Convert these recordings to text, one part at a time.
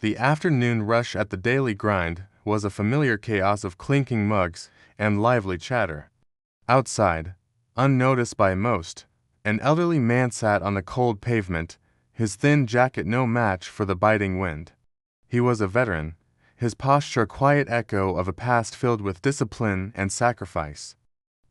The afternoon rush at the daily grind was a familiar chaos of clinking mugs and lively chatter. Outside, unnoticed by most, an elderly man sat on the cold pavement, his thin jacket no match for the biting wind. He was a veteran, his posture a quiet echo of a past filled with discipline and sacrifice.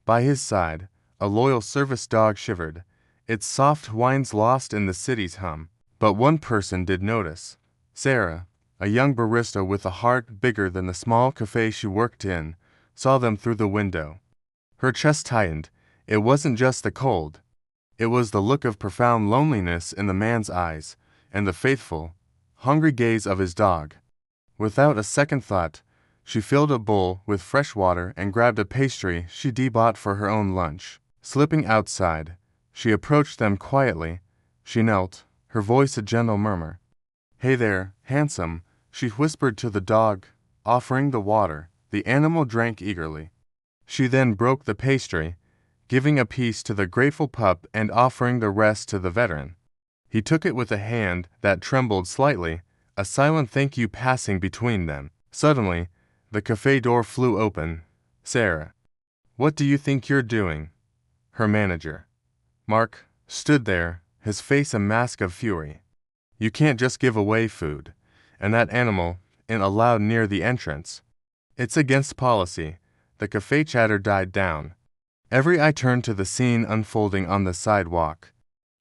By his side, a loyal service dog shivered, its soft whines lost in the city's hum. But one person did notice. Sarah, a young barista with a heart bigger than the small café she worked in, saw them through the window. Her chest tightened. It wasn't just the cold. It was the look of profound loneliness in the man's eyes, and the faithful, hungry gaze of his dog. Without a second thought, she filled a bowl with fresh water and grabbed a pastry she'd bought for her own lunch. Slipping outside, she approached them quietly. She knelt, her voice a gentle murmur. "Hey there, handsome," she whispered to the dog, offering the water. The animal drank eagerly. She then broke the pastry, giving a piece to the grateful pup and offering the rest to the veteran. He took it with a hand that trembled slightly, a silent thank you passing between them. Suddenly, the cafe door flew open. "Sarah, what do you think you're doing?" Her manager, Mark, stood there, his face a mask of fury. "You can't just give away food. And that animal, in a loud near the entrance. It's against policy." The cafe chatter died down. Every eye turned to the scene unfolding on the sidewalk.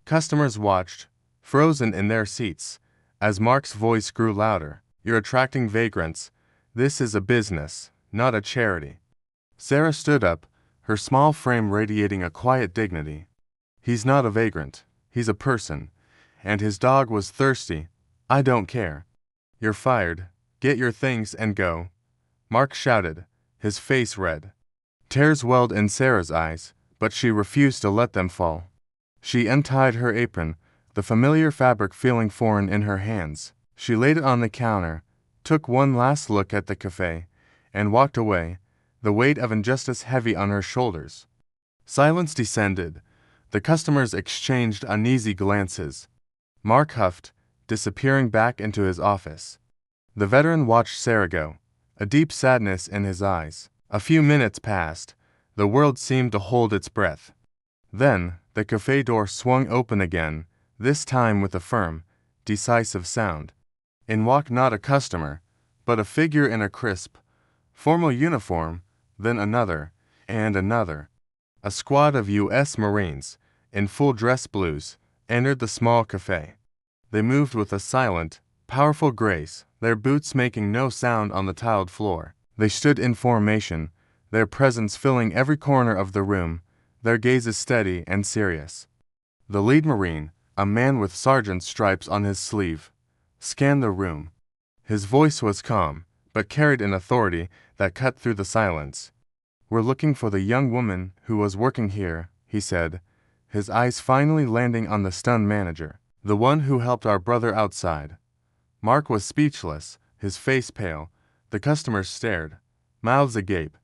Customers watched, frozen in their seats, as Mark's voice grew louder. "You're attracting vagrants. This is a business, not a charity." Sarah stood up, her small frame radiating a quiet dignity. "He's not a vagrant. He's a person. And his dog was thirsty. I don't care." "You're fired. Get your things and go," Mark shouted, his face red. Tears welled in Sarah's eyes, but she refused to let them fall. She untied her apron, the familiar fabric feeling foreign in her hands. She laid it on the counter, took one last look at the cafe, and walked away, the weight of injustice heavy on her shoulders. Silence descended. The customers exchanged uneasy glances. Mark huffed, disappearing back into his office. The veteran watched Sarah go, a deep sadness in his eyes. A few minutes passed. The world seemed to hold its breath. Then, the cafe door swung open again, this time with a firm, decisive sound. In walked not a customer, but a figure in a crisp, formal uniform, then another, and another. A squad of U.S. Marines, in full dress blues, entered the small cafe. They moved with a silent, powerful grace, their boots making no sound on the tiled floor. They stood in formation, their presence filling every corner of the room, their gazes steady and serious. The lead Marine, a man with sergeant's stripes on his sleeve, scanned the room. His voice was calm, but carried an authority that cut through the silence. "We're looking for the young woman who was working here," he said, his eyes finally landing on the stunned manager. "The one who helped our brother outside." Mark was speechless, his face pale. The customers stared, mouths agape.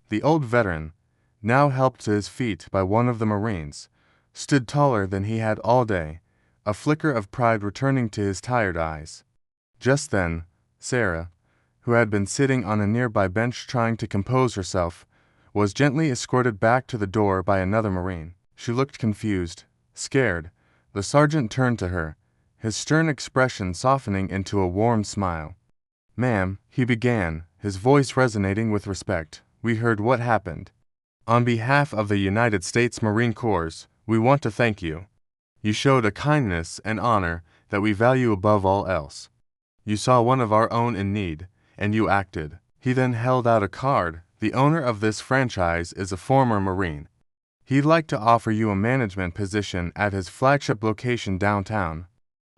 The old veteran, now helped to his feet by one of the Marines, stood taller than he had all day, a flicker of pride returning to his tired eyes. Just then, Sarah, who had been sitting on a nearby bench trying to compose herself, was gently escorted back to the door by another Marine. She looked confused, scared. The sergeant turned to her, his stern expression softening into a warm smile. "Ma'am," he began, his voice resonating with respect, "we heard what happened. On behalf of the United States Marine Corps, we want to thank you. You showed a kindness and honor that we value above all else. You saw one of our own in need, and you acted." He then held out a card. "The owner of this franchise is a former Marine. He'd like to offer you a management position at his flagship location downtown.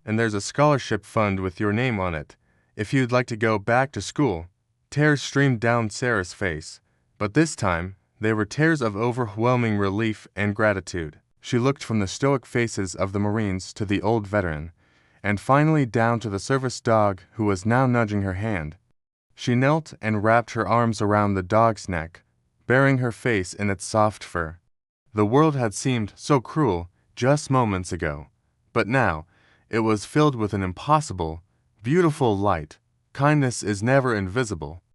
And there's a scholarship fund with your name on it, if you'd like to go back to school." Tears streamed down Sarah's face, but this time, they were tears of overwhelming relief and gratitude. She looked from the stoic faces of the Marines to the old veteran, and finally down to the service dog who was now nudging her hand. She knelt and wrapped her arms around the dog's neck, burying her face in its soft fur. The world had seemed so cruel just moments ago, but now it was filled with an impossible, Beautiful light. Kindness is never invisible.